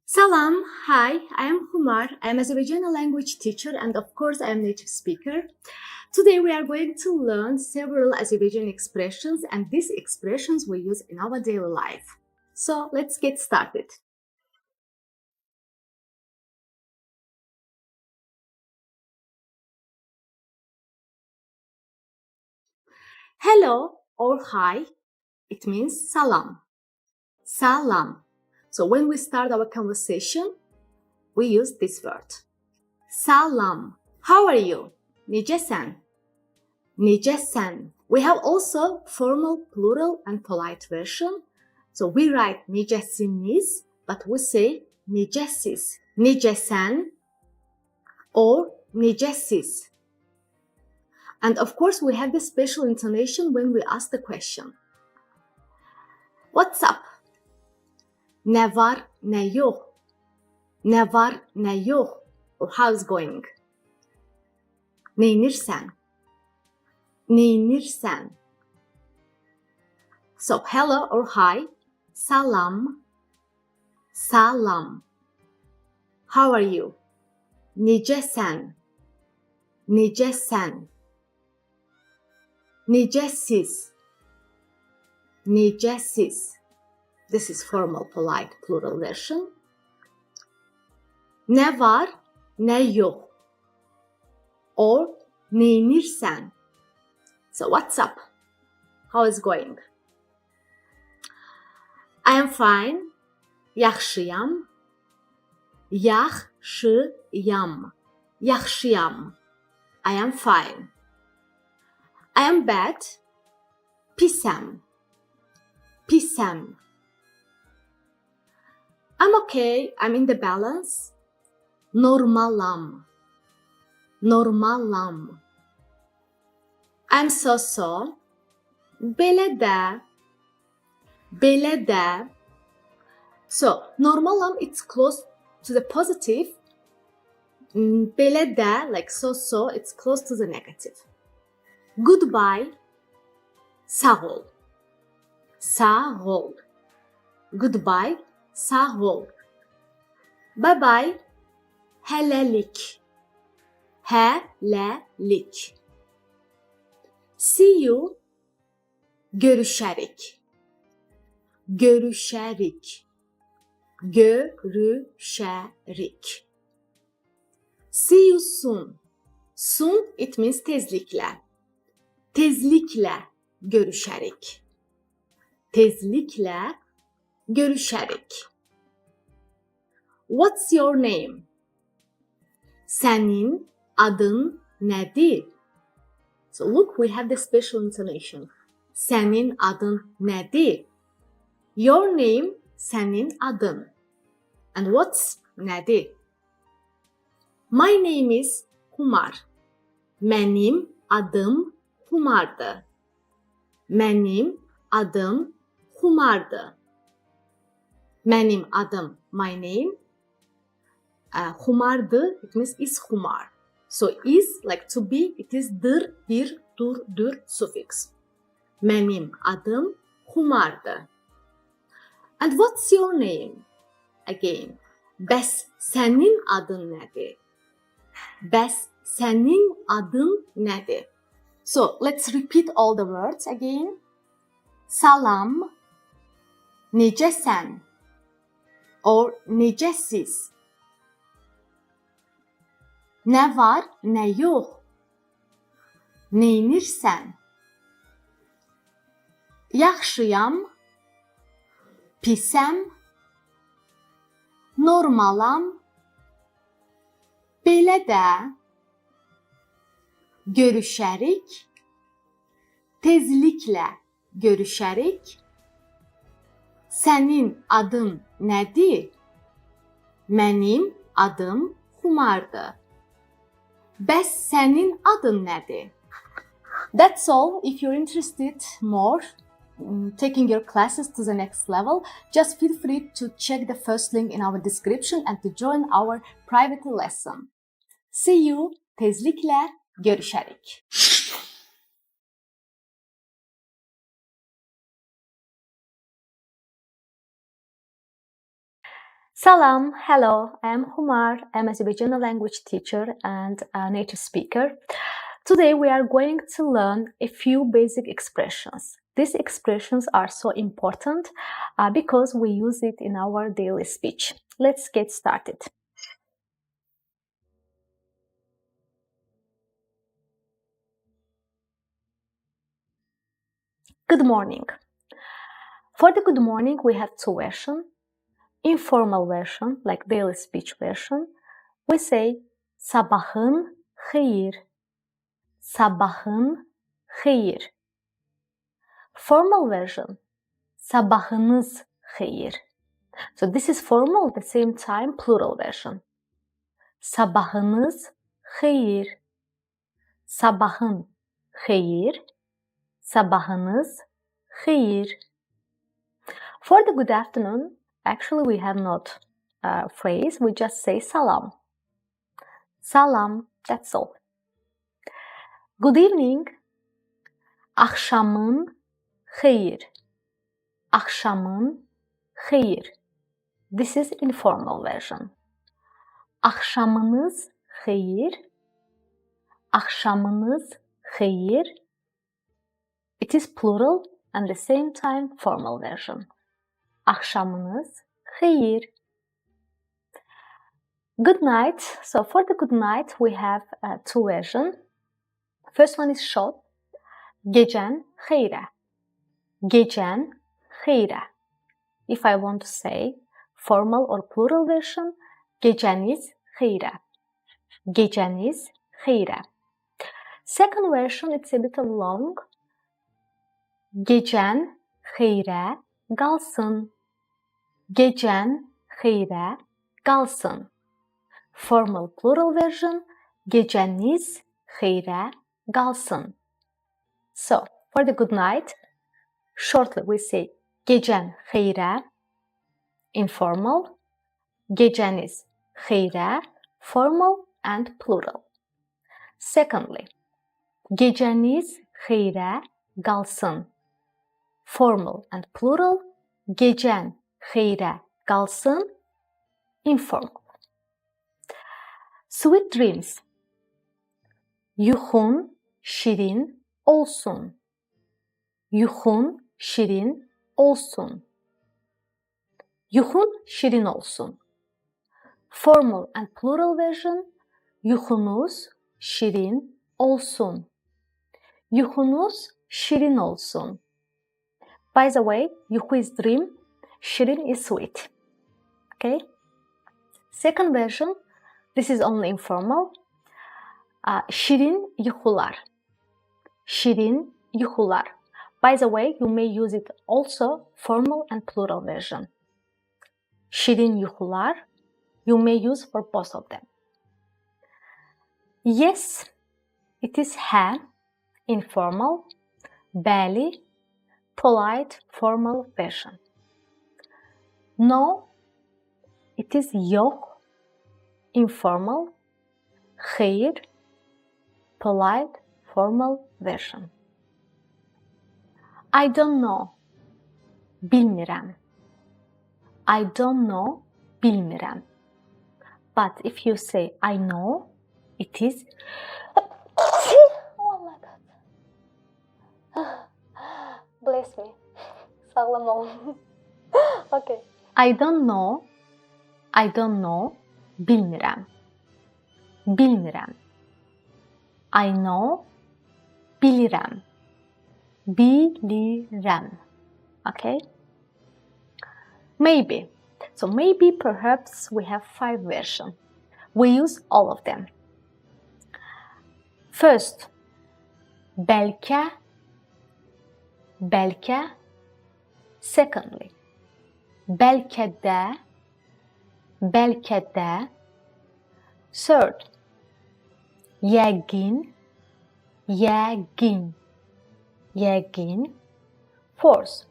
Salam, hi, I am Humar. I am Azerbaijani language teacher and of course I am native speaker. Today we are going to learn several Azerbaijani expressions and these expressions we use in our daily life. So let's get started. Hello or hi, it means salam. Salam. So when we start our conversation, we use this word. Salam. How are you? Nicesan. Nicesan. We have also formal, plural, and polite version. So we write nicesiniz, but we say nicesiz. Nicesen or nicesiz. And of course, we have the special intonation when we ask the question. What's up? Ne var, ne yok. Ne var, ne yok. Or how's going? Neynirsen? Neynirsen? So hello or hi. Salam. Salam. How are you? Nicesen. Nicesen. Nicesiz. Nicesiz. This is formal, polite, plural version. Ne var, ne yok. Or neynirsen. So what's up? How is going? I am fine. Yaxşıyam. Yaxşıyam. Yaxşıyam. I am fine. I am bad. Pisem. Pisem. I'm okay. I'm in the balance. Normalam. Normalam. I'm so-so. Belə də. Belə də. So, normalam, it's close to the positive. Belə də, like so-so, it's close to the negative. Goodbye. Sağ ol. Sağ ol. Goodbye. Sağ ol. Bye-bye. Hələlik. Hələlik. See you. Görüşərik. Görüşərik. Görüşərik. See you soon. Soon, it means tezliklə. Tezliklə görüşərik. Tezliklə görüşərik. What's your name? Sənin adın nədir? So look, we have the special intonation. Sənin adın nədir? Your name, sənin adın. And what's nədir? My name is Humar. Mənim adım Humardır. Mənim adım Humardır. Mənim adım, my name. Humardır, it means is Humar. So is, like to be, it is dır, bir, dur, dür suffix. Mənim adım Humardır. And what's your name? Again. Bəs sənin adın nədir? Bəs sənin adın nədir? So let's repeat all the words again. Salam. Necəsən? Or necəsiz? Nə var, nə yox? Neynirsən? Yaxşıyam. Pisəm. Normalam. Belə də. Görüşərik. Tezliklə görüşərik. Sənin adın nədir? Mənim adım Humardır. Bəs sənin adın nədir? That's all. If you're interested more taking your classes to the next level, just feel free to check the first link in our description and to join our private lesson. See you. Tezliklə görüşərik. Salam, hello, I'm Humar. I'm an Azerbaijani language teacher and a native speaker. Today we are going to learn a few basic expressions. These expressions are so important because we use it in our daily speech. Let's get started. Good morning. For the good morning, we have two versions. Informal version, like daily speech version, we say sabahın hayır. Sabahın hayır. Formal version, sabahınız hayır. So this is formal at the same time plural version. Sabahınız hayır. Sabahın hayır. Sabahınız hayır. For the good afternoon, actually we have not a phrase, we just say salam. Salam, that's all. Good evening, akşamın hayır. Akşamın hayır. This is informal version. Akşamınız hayır. Akşamınız hayır. It is plural and the same time formal version. Akşamınız hayır. Good night. So for the good night we have two versions. First one is short. Gecen hayra. Gecen hayra. If I want to say formal or plural version, geceniz hayra. Geceniz hayra. Second version, it's a bit long. Gecen hayra qalsın. Gecen hayra qalsın. Formal plural version, geceniz hayra qalsın. So, for the good night, shortly we say gecen hayra, informal, geceniz hayra, formal and plural. Secondly, geceniz hayra qalsın, formal and plural, gecen hayra qalsın, informal. Sweet dreams. Yuxun şirin olsun. Yuxun şirin olsun. Yuxun şirin olsun. Formal and plural version, yuxunuz şirin olsun. Yuxunuz şirin olsun. By the way, yuxu is dream, şirin is sweet. Okay? Second version, this is only informal. Şirin yuxular. Şirin yuxular. By the way, you may use it also formal and plural version. Şirin yuxular, you may use for both of them. Yes, it is hə, informal, bəli, polite, formal version. No, it is yox, informal, xeyr, polite, formal version. I don't know, bilmirəm. I don't know, bilmirəm. But if you say I know, it is oh my god. Bless me. Sağlam ol. Okay. I don't know, bilmirəm. Bilmirəm. I know, bilirəm. Bilirəm. Okay? Maybe. So maybe, perhaps, we have 5 versions. We use all of them. First, bəlkə, bəlkə. Secondly, bəlkə də, bəlkə də. Third, yəqin, yəqin, yəqin. Fourth,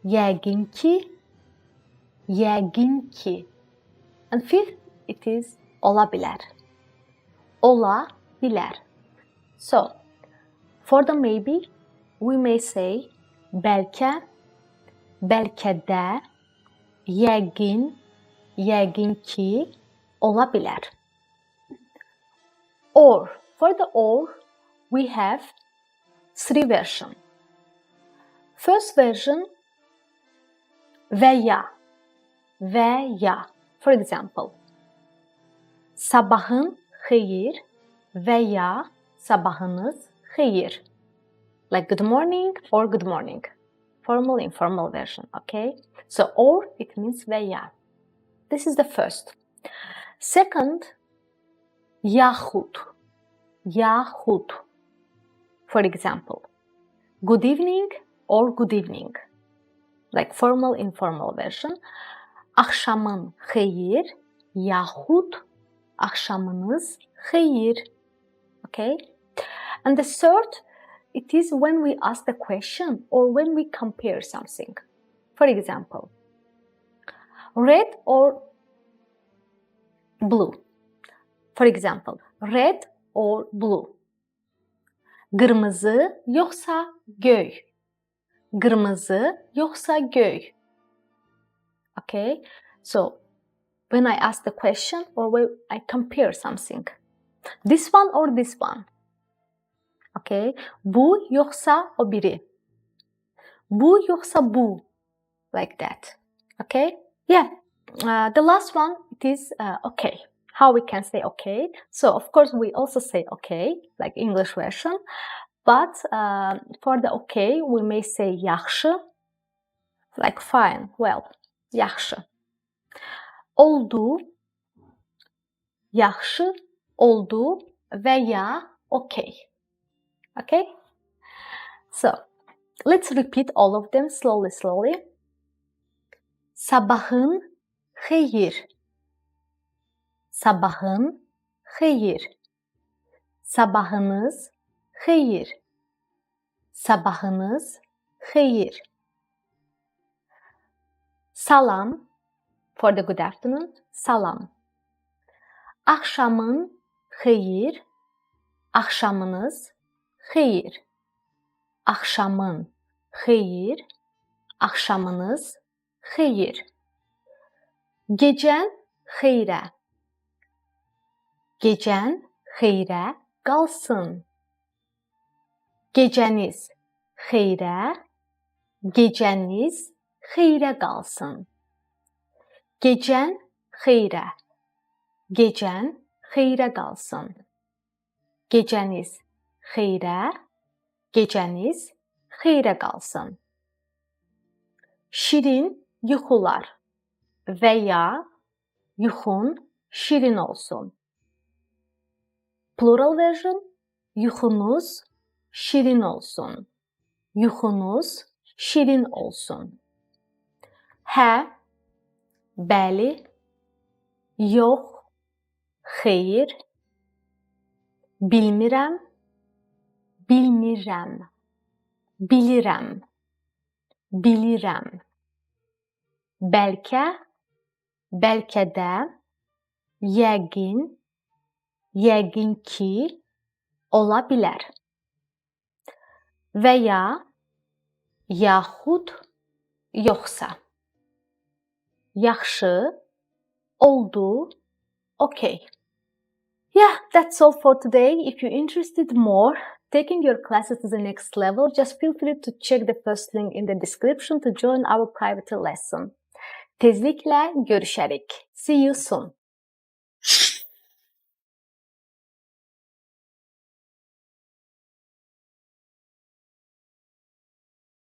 yəqin ki, yəqin ki. And fifth, it is ola bilər. Ola bilər. So, for the maybe, we may say bəlkə, bəlkə də, yəqin, yəqin ki, ola bilər. Or. For the or, we have three versions. First version, və ya. Və ya. For example, sabahın xeyir və ya sabahınız xeyir. Like good morning or good morning. Formal, informal version, okay? So, or, it means və ya. This is the first. Second, yaxud. Yaxud. For example, good evening or good evening. Like formal, informal version. Axşamın xeyir, yaxud axşamınız xeyir. Okay? And the third, it is when we ask the question or when we compare something. For example, red or blue. For example, red or blue. Qırmızı yoxsa göy. Qırmızı yoxsa göy. Okay? So, when I ask the question or when I compare something. This one or this one. Okay? Bu yoxsa o biri. Bu yoxsa bu. Like that. Okay? Yeah. The last one, it is okay. How we can say okay. So, of course, we also say okay, like English version. But for the okay, we may say yaxşı, like fine, well, yaxşı. Oldu, yaxşı, oldu və ya okay. Okay? So, let's repeat all of them slowly. Sabahın xeyir. Sabahın xeyir. Sabahınız xeyir. Sabahınız xeyir. Salam. For the good afternoon. Salam. Axşamın xeyir. Axşamınız xeyir. Axşamın xeyir. Axşamınız xeyir. Gecən xeyrə. Gecən xeyrə qalsın. Gecəniz xeyrə. Gecəniz xeyrə qalsın. Gecən xeyrə. Gecən xeyrə qalsın. Gecəniz xeyrə. Gecəniz xeyrə qalsın. Şirin yuxular və ya yuxun şirin olsun. Plural version, yuxunuz şirin olsun. Yuxunuz şirin olsun. Hə, bəli, yox, xeyir, bilmirəm, bilmirəm, bilirəm, bilirəm. Bəlkə, bəlkə də, yəqin, yəqin ki, ola bilər. Və ya, yaxud, yoxsa. Yaxşı, oldu, okay. Yeah, that's all for today. If you're interested more, taking your classes to the next level, just feel free to check the first link in the description to join our private lesson. Tezliklə görüşərik. See you soon.